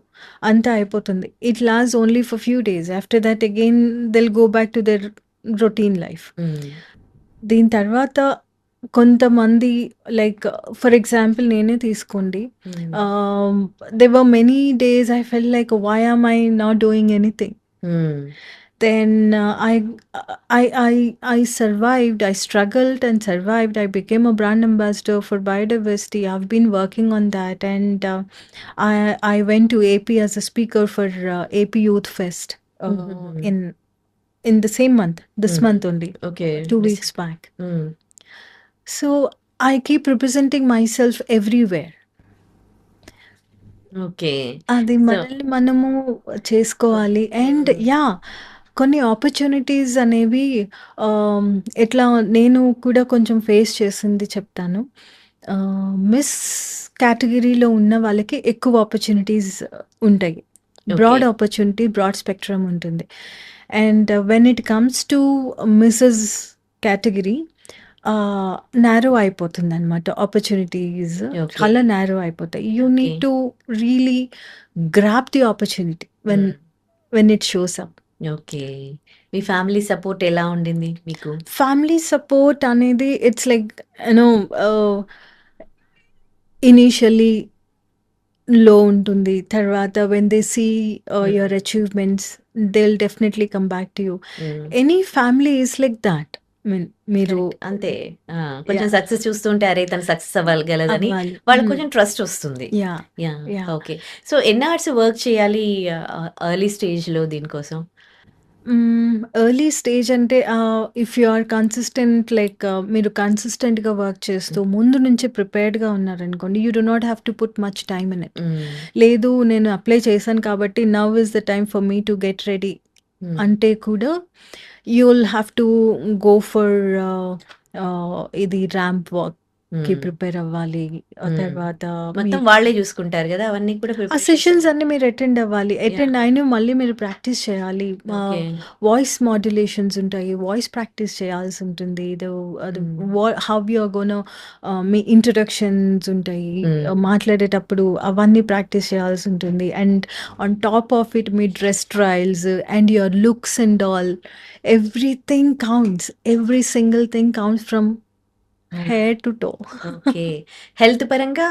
అంతా అయిపోతుంది. It last only for few days, after that again they'll go back to their routine life. దీని తర్వాత కొంతమంది, లైక్ ఫర్ ఎగ్జాంపుల్ నేనే తీసుకోండి, they were many days I felt like why am I not doing anything. Then I survived. I struggled and survived. I became a brand ambassador for biodiversity. I've been working on that, and I went to AP as a speaker for AP Youth Fest హుహుహు. in the same month, this హ్మ్. month only, okay. 2 weeks back. హ్మ్. So I keep representing myself everywhere. Okay. అది so మనల్ని మనము చేసుకోవాలి. And హ్మ్. Yeah! కొన్ని opportunities అనేవి ఆహ్, ఎట్లా నేను కూడా కొంచెం ఫేస్ చేసింది చెప్తాను. మిస్ కేటగరీలో ఉన్న వాళ్ళకి ఎక్కువ ఆపర్చునిటీస్ ఉంటాయి. Okay. Broad opportunity, broad spectrum ఉంటుంది. And when it comes to Mrs category narrow అయిపోతుందనమాట. Opportunities okay. చాలా నారో అయిపోతాయి. You okay. Need to really grab the opportunity hmm. When it shows up. Okay. మీ family support ఎలా ఉండింది మీకు? Family support అనేది it's like you know ah, initially low ఉంటుంది. తర్వాత when they see hmm. Your achievements they will definitely come back to you. Hmm. Any family is like thought. I mean మీరు correct. అంతే. కొంచెం yeah! Success చూస్తుంటే అరే! తను success అవ్వగలదని అవ్వాలి. వాళ్ళకి కొంచెం ట్రస్ట్ వస్తుంది. Yeah! Yeah! Yeah! Okay. So, ఎన్ని అవర్స్ వర్క్ చేయాలి ఎర్లీ స్టేజ్‌లో దీనికోసం? ఎర్లీ స్టేజ్ అంటే if you are consistent like మీరు కన్సిస్టెంట్‌గా వర్క్ చేస్తూ హ్మ్. ముందు నుంచే ప్రిపేర్డ్‌గా ఉన్నారనుకోండి, you do not have to put much time in it. Hmm. లేదు నేను అప్లై చేశాను కాబట్టి now is the time for me to get ready hmm. అంటే కూడా you will have to go for ఇది ర్యాంప్ వాక్‌కి హ్మ్. ప్రిపేర్ అవ్వాలి. హ్మ్. తర్వాత మీ మొత్తం వాళ్ళే చూసుకుంటారు గదా! అవన్నీ కూడా ఆ ప్రిపరేషన్స్ సెషన్స్ అన్నీ. అన్నీ మీరు అటెండ్ అవ్వాలి. యాహ్! అటెండ్ అయిన మళ్ళీ మీరు ప్రాక్టీస్ చేయాలి. ఓకే. వాయిస్ మాడ్యులేషన్స్ ఉంటాయి. వాయిస్ ప్రాక్టీస్ చేయాల్సి ఉంటుంది. అది hmm. How you are gonna మీ ఇంట్రొడక్షన్స్ ఉంటాయి. హ్మ్. మాట్లాడేటప్పుడు అవన్నీ ప్రాక్టీస్ చేయాల్సి ఉంటుంది. And on top of it మీ dress trials and your looks and all everything counts. Every single thing counts from hmm. Hair to toe. Okay. Health పరంగా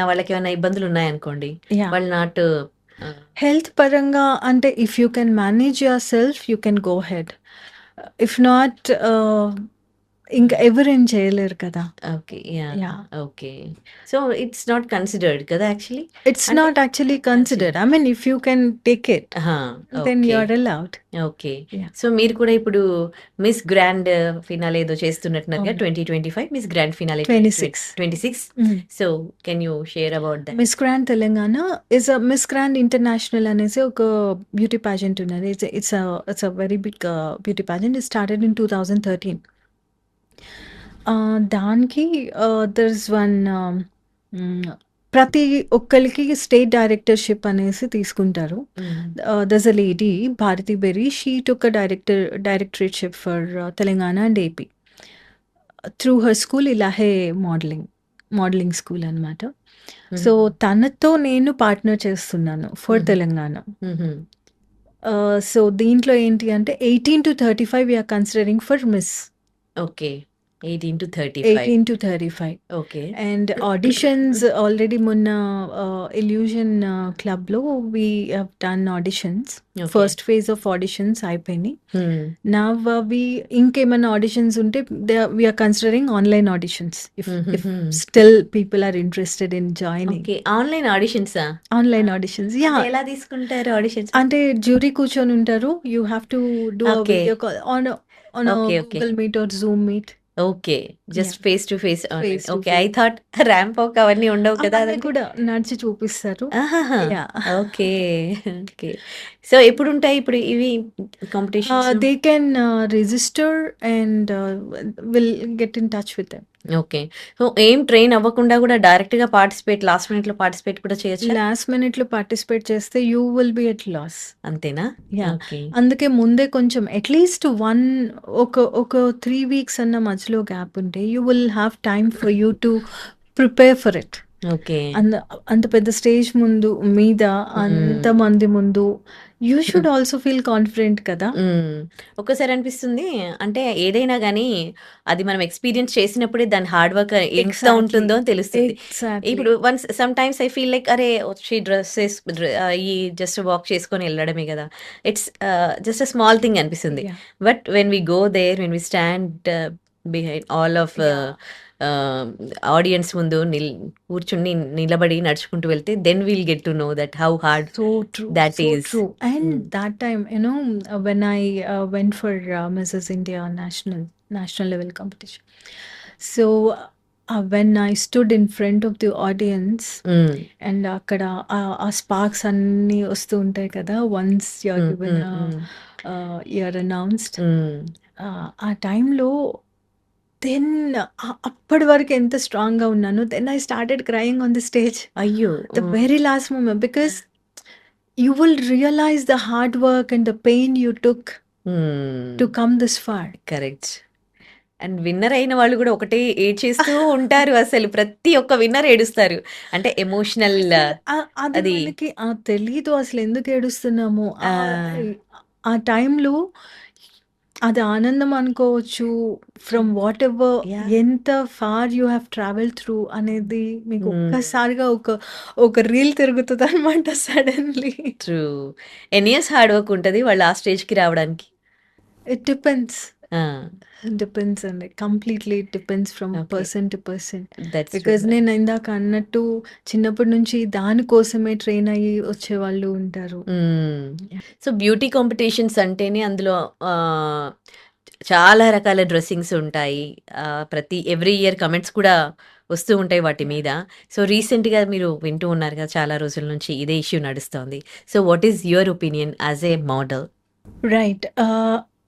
వాళ్ళకేమన్నా ఇబ్బందులున్నాయనుకోండి. యాహ్! వాళ్ళు నాట్ ఆహ్, హెల్త్ పరంగా అంటే if you can manage yourself you can go head. If not ఇంక hmm. ఎవరేం చేయలేరు కదా! Okay. Yeah! Yeah! Okay. So, it's not considered కదా! యాక్చువల్లీ. ఇట్స్ అంటే not actually considered. Consider I mean if you can take it aha! Then you okay. Are allowed. Okay. Yeah! So, మీరు కూడా ఇప్పుడు miss grand finale ఏదో చేస్తున్నట్టున్నారుగా అవును. 2025 miss grand finale 26. 26. Hmm. So, can you share about that? Miss Grand Telangana Miss Grand International అనేసి ఒక beauty pageant ఉన్నది. It's a very big beauty pageant. It started in 2013. దానికి there is one ప్రతి ఒక్కళ్ళకి state directorship అనేసి తీసుకుంటారు. Hmm. There's a lady Bharati Berry. She took a directorateship for Telangana and AP. Through her school ఇలాహే modelling school అనమాట. So, హుహు. తనతో నేను పార్ట్నర్ చేస్తున్నాను ఫర్ హుహు. తెలంగాణ. హుహు. సో, దీంట్లో ఏంటి అంటే 18-35 we are considering for Miss. Okay. 18-35. 18-35 okay. And auditions already మొన్న ఇల్యూషన్ క్లబ్‌లో we have done auditions. Okay. First phase of auditions అయిపోయినాయి. హ్మ్. నౌ అవి ఇంకేమైనా ఆడిషన్స్ ఉంటే we are considering online auditions. If హుహుహు. Still people are interested in joining. Okay. Online ఆడిషన్సా? Online auditions. అంటే yeah! ఎలా తీసుకుంటారు ఆడిషన్స్? అంటే జ్యూరీ కూర్చొనుంటారు. You have to do a okay. Video call on okay. Okay. Google Meet or Zoom Meet. Okay. Just yeah! Face to face online. Face to okay. I face. That ramp walk అవన్నీ ఉండవు కదా! అవన్నీ అదంటే? కూడా నడిచి చూపిస్తారు. ఆహాహా! Yeah! Okay. Okay. So, ఎప్పుడుంటాయి ఇప్పుడు ఇవి competitions? They can register and will get in touch with them. Okay. So, ఏం ట్రైన్ అవ్వకుండా గూడా డైరెక్ట్‌గా లాస్ట్ మినిట్‌లో పార్టిసిపేట్ కూడా చేయొచ్చా? లాస్ట్ మినిట్‌లో పార్టిసిపేట్ చేస్తే you will be at loss. అంతేనా? యాహ్! ఓకే. అందుకే ముందే కొంచెం అట్‌లీస్ట్ ఒక 3 వీక్స్ అన్న మధ్యలో గ్యాప్ ఉంటే you will have time for you to prepare for it. Okay. అంత అంత పెద్ద స్టేజ్ మీద హ్మ్. అంతమంది ముందు you should also feel confident కదా! ఒక్కోసారి అనిపిస్తుంది అంటే ఏదైనా గానీ అది మనం ఎక్స్‌పీరియన్స్ చేసినప్పుడే దాని హార్డ్ వర్క్ ఎంత ఎగ్జాక్ట్‌లీ. ఉంటుందో అని తెలుస్తుంది. ఎగ్జాక్ట్‌లీ. ఇప్పుడు సమ్‌టైమ్స్ ఐ ఫీల్ లైక్ అరే! వచ్చి ఈ జస్ట్ వాక్ చేసుకొని ఎళ్ళడమే గదా! It's just a small thing అనిపిస్తుంది. Yeah! But when we go there, when we stand behind all of yeah! Audience ముందు కూర్చుని, నిలబడి, నడుచుకుంటూ వెళ్తే then we'll get to know that how hard So true, దట్ so ఈస్. true. And హ్మ్. that time, when I went for Mrs. India national level competition. So when I stood in front of the audience, హ్మ్. and అక్కడ ఆ sparks అన్నీ వస్తూ ఉంటాయి కదా! Once you are hmm. Given hmm. Hmm. You are announced. Hmm. ఆ టైంలో then అప్పటి వరకు ఎంత స్ట్రాంగ్‌గా ఉన్నానో, then I started crying on the stage. అయ్యో! The very last moment, because you will realize the hard work and the pain you took to come this far. Correct. And winner అయిన వాళ్ళు గూడా ఒకటే ఏడ్చేస్తూ ఉంటారు అసలు. ప్రతి ఒక్క విన్నర్ ఏడుస్తారు. అంటే ఎమోషనల్ అది అది మనకి తెలీదు అసలెందుకు ఏడుస్తున్నామో. ఆ! ఆ టైంలో అది ఆనందం అనుకోవచ్చు. From whatever yeah! ఎంత far you have travelled through అనేది మీకు హ్మ్. ఒక్కసారిగా ఒక రీల్ తిరుగుతదనమాట సడెన్‌లీ. ట్రూ. ఎన్ని ఇయర్స్ హార్డ్ వర్క్ ఉంటది వాళ్ళు ఆ స్టేజ్‌కి రావడానికి? It depends. ఆ! డిపెండ్స్ అండి. Completely it depends from okay. Person to person. That's true. Because నేను ఇందాక అన్నట్టు చిన్నప్పటి నుంచి దాని కోసమే ట్రైన్ అయ్యి వచ్చేవాళ్ళు ఉంటారు. సో, బ్యూటీ కాంపిటీషన్స్ అంటేనే అందులో ఆహ్, చాలా రకాల డ్రెస్సింగ్స్ ఉంటాయి. ప్రతి ఎవ్రీ ఇయర్ కమెంట్స్ కూడా వస్తూ ఉంటాయి వాటి మీద. సో, రీసెంట్‌గా మీరు వింటూ ఉన్నారు కదా! చాలా రోజుల నుంచి ఇదే ఇష్యూ నడుస్తోంది. So, what is your opinion as a model? Right.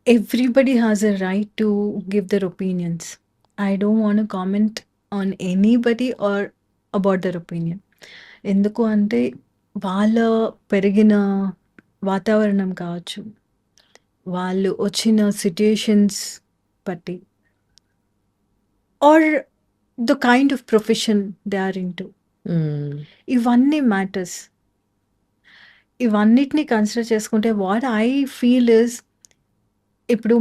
Everybody has a right to give their opinions. I don't want to comment on anybody or about their opinion. ఎందుకు అంటే వాళ్ళ పెరిగిన వాతావరణం కావచ్చు, వాళ్ళు వచ్చిన సిట్యుయేషన్స్ బట్టి, or the kind of profession they are into. Hmm. ఇవన్నీ మ్యాటర్స్. ఇవన్నిటిని కన్సిడర్ చేసుకుంటే వాట్ ఐ ఫీల్ ఇస్, ఇప్పుడు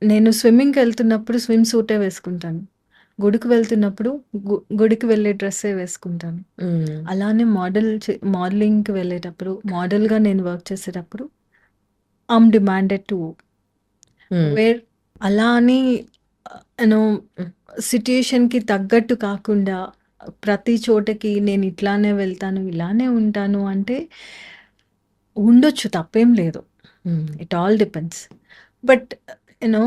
నేను స్విమ్మింగ్‌కెళ్తున్నప్పుడు స్విమ్ సూటే వేసుకుంటాను. గుడికి వెళ్తున్నప్పుడు గుడికి వెళ్ళే డ్రెస్సే వేసుకుంటాను. హ్మ్. అలానే మోడలింగ్‌కి వెళ్ళేటప్పుడు, మోడల్‌గా నేను వర్క్ చేసేటప్పుడు ఐయామ్ డిమాండెడ్ టు హ్మ్. వేర్. అలా అని యూనో హ్మ్. సిట్యుయేషన్‌కి తగ్గట్టు కాకుండా ప్రతి చోటకి నేను ఇట్లానే వెళ్తాను, ఇలానే ఉంటాను అంటే ఉండొచ్చు, తప్పేం లేదు. Hmm. It all depends. But you know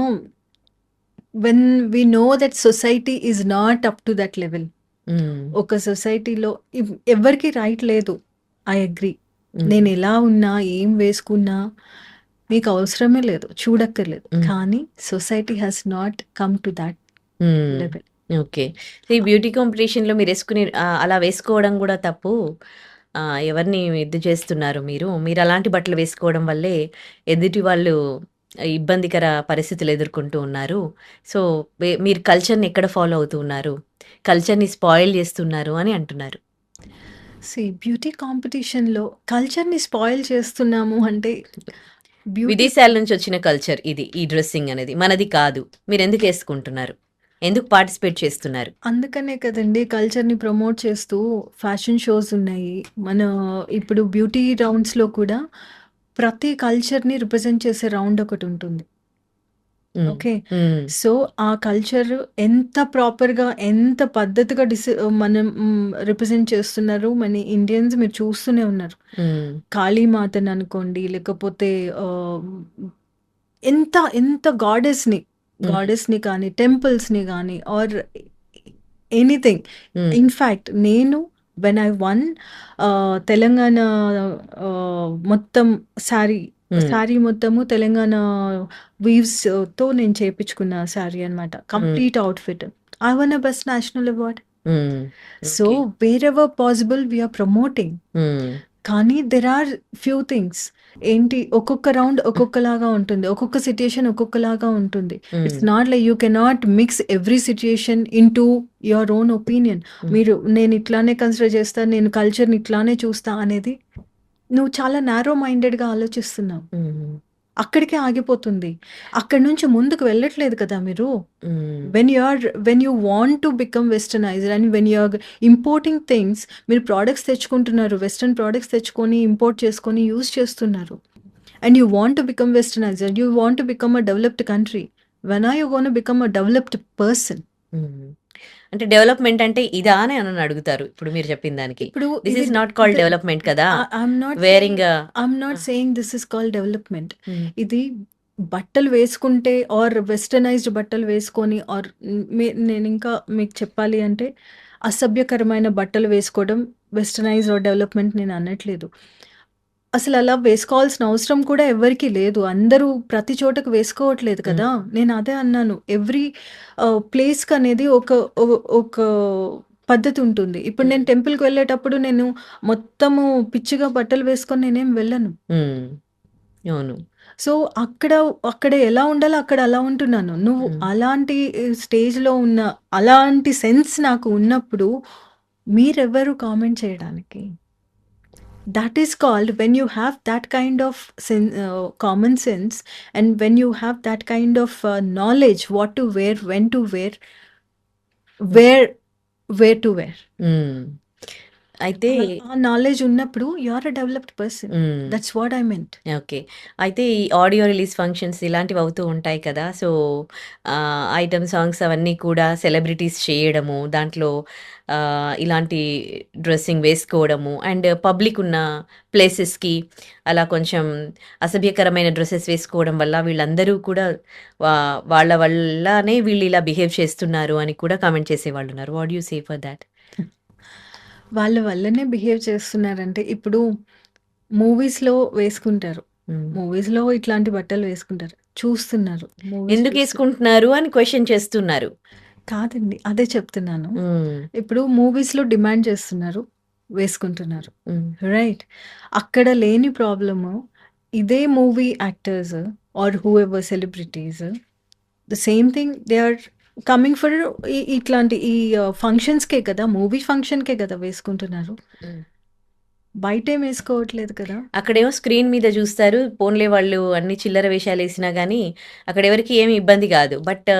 when we know that society is not up to that level. Hmm. ఒక సొసైటీలో ఎవ్వరికీ రైట్ లేదు. I agree. హ్మ్. నేను ఎలా ఉన్నా, ఏం వేసుకున్నా మీకు అవసరమే లేదు. చూడక్కర్లేదు. హ్మ్. కానీ society has not come to that హ్మ్. లెవెల్. ఓకే. సో, ఈ బ్యూటీ కాంపిటీషన్‌లో మీరేసుకునే అలా వేసుకోవడం గూడా తప్పు. ఎవరిని ఇది చేస్తున్నారు మీరు? మీరలాంటి బట్టలు వేసుకోవడం వల్లే ఎదుటి వాళ్ళు ఇబ్బందికర పరిస్థితులు ఎదుర్కొంటూ ఉన్నారు. సో, మీరు కల్చర్‌ని ఎక్కడ ఫాలో అవుతూ ఉన్నారు? కల్చర్‌ని స్పాయిల్ చేస్తున్నారు అని అంటున్నారు. బ్యూటీ కాంపిటీషన్‌లో కల్చర్‌ని స్పాయిల్ చేస్తున్నాము అంటే బ్యూటీ విదేశాల నుంచి వచ్చిన కల్చర్ ఇది. ఈ డ్రెస్సింగ్ అనేది. మనది కాదు. మీరెందుకేసుకుంటున్నారు? ఎందుకు పార్టిసిపేట్ చేస్తున్నారు? అందుకనే కదండీ కల్చర్‌ని ప్రమోట్ చేస్తూ ఫ్యాషన్ షోస్ ఉన్నాయి. మన ఇప్పుడు బ్యూటీ రౌండ్స్‌లో కూడా ప్రతి కల్చర్‌ని రిప్రజెంట్ చేసే రౌండ్ ఒకటుంటుంది. హ్మ్. ఓకే. హ్మ్. సో, ఆ కల్చర్ ఎంత ప్రాపర్‌గా, ఎంత పద్ధతిగా మనం రిప్రజెంట్ చేస్తున్నారు మన ఇండియన్స్ మీరు చూస్తూనే ఉన్నారు. హ్మ్. కాళీమాతననుకోండి, లేకపోతే ఆహ్, ఎంత ఎంత గాడెస్‌ని, హ్మ్. గాడెస్‌ని కానీ, టెంపుల్స్‌ని గానీ ఆర్ ఎనీథింగ్. హ్మ్. ఇన్‌ఫాక్ట్ నేను వెన్ ఐ వన్ తెలంగాణ మొత్తం శారీ, హ్మ్. శారీ మొత్తము తెలంగాణ వీవ్స్‌తో నేను చేపించుకున్న శారీ అనమాట. Hmm. Complete outfit. I won a best national award. Hmm. So, okay. Wherever possible we are promoting. Hmm. కానీ దెర్ ఆర్ ఫ్యూ థింగ్స్. ఏంటి, ఒక్కొక్క రౌండ్ ఒక్కొక్కలాగా ఉంటుంది. ఒక్కొక్క సిట్యుయేషన్ ఒక్కొక్కలాగా ఉంటుంది. It's not like you cannot mix every situation into your own opinion. మీరు నేను ఇట్లానే కన్సిడర్ చేస్తా, నేను కల్చర్‌ని ఇట్లానే చూస్తా అనేది నువ్వు చాలా నారో మైండెడ్‌గా ఆలోచిస్తున్నావు. అక్కడికే ఆగిపోతుంది. అక్కడి నుంచి ముందుకు వెళ్ళట్లేదు కదా మీరు. When you want to become westernised and when you are importing things, మీరు ప్రొడక్ట్స్ తెచ్చుకుంటున్నారు. వెస్టర్న్ ప్రొడక్ట్స్ తెచ్చుకొని ఇంపోర్ట్ చేసుకొని యూజ్ చేస్తున్నారు. And you want to become westernised and you want to become a developed country. When are you gonna become a developed person? అంటే development అంటే ఇదా అని నన్ను అడుగుతారు ఇప్పుడు మీరు చెప్పిన దానికి. ఇప్పుడు దిస్ ఇది ఈస్ నాట్ కాల్డ్ డెవలప్మెంట్ కదా. I'm not wearing saying this is called development. ఇది బట్టలు వేసుకుంటే ఆర్ వెస్టర్నైజ్డ్ బట్టలు వేసుకొని ఆర్ నేను ఇంకా మీకు చెప్పాలి అంటే అసభ్యకరమైన బట్టలు వేసుకోవడం వెస్టర్నైజ్డ్ ఆర్ డెవలప్మెంట్ నేను అనట్లేదు. అసలు అలా వేసుకోవాల్సిన అవసరం కూడా ఎవరికీ లేదు. అందరూ ప్రతి చోటకు వేసుకోవట్లేదు కదా. నేను అదే అన్నాను. ఎవ్రీ ప్లేస్‌కి అనేది ఒక పద్ధతి ఉంటుంది. ఇప్పుడు నేను టెంపుల్‌కి వెళ్ళేటప్పుడు నేను మొత్తము పిచ్చిగా బట్టలు వేసుకొని నేనేం వెళ్ళను. అవును. సో, అక్కడ ఎలా ఉండాలో అక్కడ అలా ఉంటున్నాను. నువ్వు అలాంటి స్టేజ్‌లో ఉన్న అలాంటి సెన్స్ నాకు ఉన్నప్పుడు మీరెవ్వరు కామెంట్ చేయడానికి? That is called when you have that kind of common sense and when you have that kind of knowledge what to wear, when to wear, where to wear. అయితే ఆ నాలెడ్జ్ ఉన్నప్పుడు you are a developed person. That's what I meant. Okay. అయితే ఈ audio release functions ఇలాంటివి అవుతూ ఉంటాయి కదా. So, item songs అవన్నీ కూడా సెలబ్రిటీస్ చేయడము, దాంట్లో ఇలాంటి డ్రెస్సింగ్ వేసుకోవడము అండ్ పబ్లిక్ ఉన్న ప్లేసెస్‌కి అలా కొంచెం అసభ్యకరమైన డ్రెసెస్ వేసుకోవడం వల్ల వీళ్ళందరూ కూడా వాళ్ళ వల్లనే వీళ్ళు ఇలా బిహేవ్ చేస్తున్నారు అని కూడా కామెంట్ చేసేవాళ్ళున్నారు. What you say for thought? వాళ్ళ వల్లనే బిహేవ్ చేస్తున్నారంటే ఇప్పుడు మూవీస్‌లో వేసుకుంటారు. మూవీస్‌లో ఇట్లాంటి బట్టలు వేసుకుంటారు. చూస్తున్నారు. ఎందుకు వేసుకుంటున్నారు అని క్వెషన్ చేస్తున్నారు. కాదండి. అదే చెప్తున్నాను. ఇప్పుడు మూవీస్‌లో డిమాండ్ చేస్తున్నారు. వేసుకుంటున్నారు. రైట్. అక్కడ లేని ప్రాబ్లము ఇదే movie actors or whoever celebrities the same thing they are coming for ఇట్లాంటి ఫంక్షన్స్‌కే కదా, మూవీ ఫంక్షన్‌కే కదా వేసుకుంటున్నారు. బయటేం వేసుకోవట్లేదు కదా. అక్కడేమో స్క్రీన్ మీద చూస్తారు. పోన్లే వాళ్ళు అన్ని చిల్లర వేషాలేసినా గానీ అక్కడ ఎవరికీ ఏమి ఇబ్బంది కాదు. బట్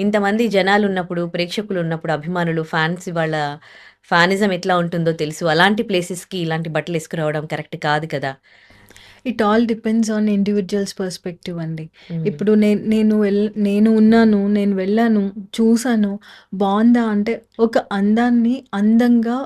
ఇంతమంది జనాలు ఉన్నప్పుడు, ప్రేక్షకులు ఉన్నప్పుడు, అభిమానులు, ఫ్యాన్స్ వాళ్ళ ఫ్యానిజం ఎట్లా ఉంటుందో తెలుసు. అలాంటి ప్లేసెస్‌కి ఇలాంటి బట్టలు వేసుకురావడం కరెక్ట్ కాదు కదా. It all depends on individuals perspective అండి. ఇప్పుడు నేను ఉన్నాను, నేను వెళ్ళాను, చూసాను, బాగుందా అంటే ఒక అందాన్ని అందంగా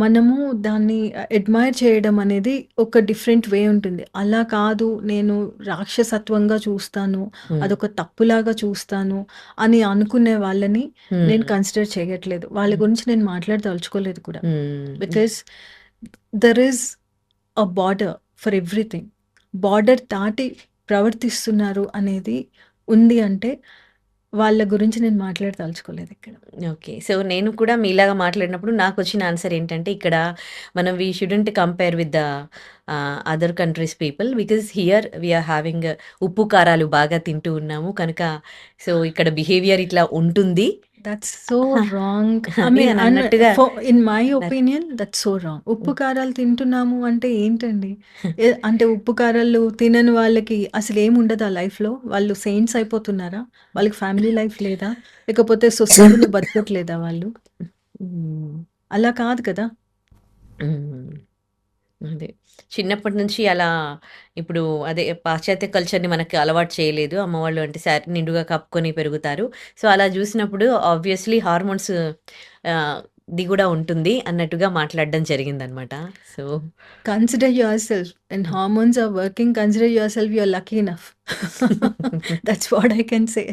మనము దాన్ని అడ్మైర్ చేయడం అనేది ఒక డిఫరెంట్ వే ఉంటుంది. అలా కాదు నేను రాక్షసత్వంగా చూస్తాను, అదొక తప్పులాగా చూస్తాను అని అనుకునే వాళ్ళని నేను కన్సిడర్ చేయట్లేదు. వాళ్ళ గురించి నేను మాట్లాడదలుచుకోలేదు కూడా. Because there is a border for everything. Border దాటి ప్రవర్తిస్తున్నారు అనేది ఉంది అంటే వాళ్ళ గురించి నేను మాట్లాడదలుచుకోలేదు ఇక్కడ. ఓకే. సో, నేను కూడా మీలాగా మాట్లాడినప్పుడు నాకొచ్చిన ఆన్సర్ ఏంటంటే ఇక్కడ మనం we shouldn't compare with the other countries people because here we are having ఉప్పు కారాలు బాగా తింటూ ఉన్నాము కనుక సో ఇక్కడ బిహేవియర్ ఇట్లా ఉంటుంది. That's so wrong. ఐ అని మీన్ అన్నట్టుగా in my opinion that's so wrong. ఉప్పు కారాలు తింటున్నాము అంటే ఏంటండి? అంటే ఉప్పు కారాలు తినని వాళ్ళకి అసలు ఏముండదా లైఫ్‌లో? వాళ్ళు సెయింట్స్ అయిపోతున్నారా? వాళ్ళకి ఫ్యామిలీ లైఫ్ లేదా? లేకపోతే సొసైటీలో బతకట్లేదా వాళ్ళు? అలా కాదు కదా. అదే. చిన్నప్పటి నుంచి అలా ఇప్పుడు అదే పాశ్చాత్య కల్చర్‌ని మనకి అలవాటు చేయలేదు. అమ్మవాళ్ళు అంటే శారీ నిండుగా కప్పుకొని పెరుగుతారు. సో, అలా చూసినప్పుడు ఆబ్వియస్‌లీ హార్మోన్స్ ది కూడా ఉంటుంది అన్నట్టుగా మాట్లాడడం జరిగిందనమాట. So, consider yourself and hormones are working. Consider yourself you are lucky enough. That's what I can say.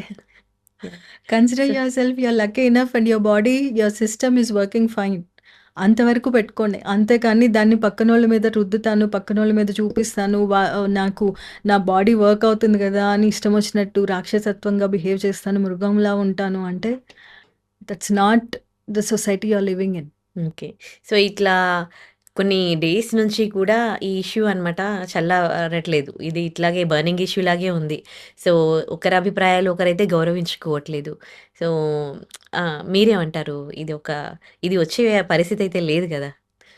Consider yourself you are lucky enough and your body, your system is working fine. అంతవరకు పెట్టుకోండి. అంతేకానీ దాన్ని పక్కనోళ్ళ మీద రుద్దుతాను, పక్కనోళ్ళ మీద చూపిస్తాను, నాకు నా body work అవుతుంది కదా అని ఇష్టం వచ్చినట్టు రాక్షసత్వంగా బిహేవ్ చేస్తాను, మృగంలా ఉంటాను అంటే that's not the society you are living in. Okay. So, ఇట్లా కొన్ని డేస్ నుంచి కూడా ఈ ఇష్యూ అనమాట చల్లారట్లేదు. ఇది ఇట్లాగే బర్నింగ్ ఇష్యూ లాగే ఉంది. సో, ఒకరి అభిప్రాయాలు ఒకరైతే గౌరవించుకోవట్లేదు. సో, మీరేమంటారు? ఇది వచ్చే పరిస్థితి అయితే లేదు గదా!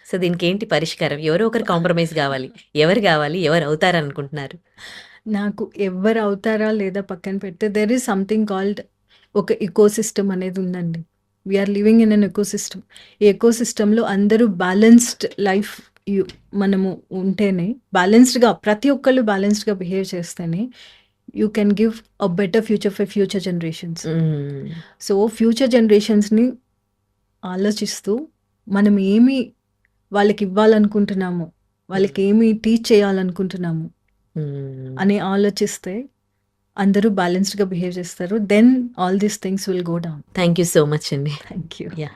సో, దీనికేంటి పరిష్కారం? ఎవరో ఒకరు కాంప్రమైజ్ గావాలి. ఎవరు గావాలి? ఎవరు అవుతారనుకుంటున్నారు? నాకు ఎవ్వరు అవుతారా లేదా పక్కన పెడితే దేర్ ఈజ్ సంథింగ్ కాల్డ్ ఒక ఎకోసిస్టమ్ అనేది ఉందండి. We are living in an ecosystem. ఈ ఎకోసిస్టంలో అందరూ బ్యాలెన్స్డ్ లైఫ్ మనము ఉంటేనే, బ్యాలెన్స్డ్గా ప్రతి ఒక్కళ్ళు బ్యాలెన్స్డ్గా బిహేవ్ చేస్తేనే you can give a better future for future generations. So future జనరేషన్స్ని ఆలోచిస్తూ మనం ఏమి వాళ్ళకి ఇవ్వాలనుకుంటున్నాము, వాళ్ళకి ఏమి టీచ్ చేయాలనుకుంటున్నాము అని ఆలోచిస్తే అందరూ బ్యాలెన్స్డ్గా బిహేవ్ చేస్తారు. Then all these things will go down. Thank you so much అండి. Thank you. యాహ్!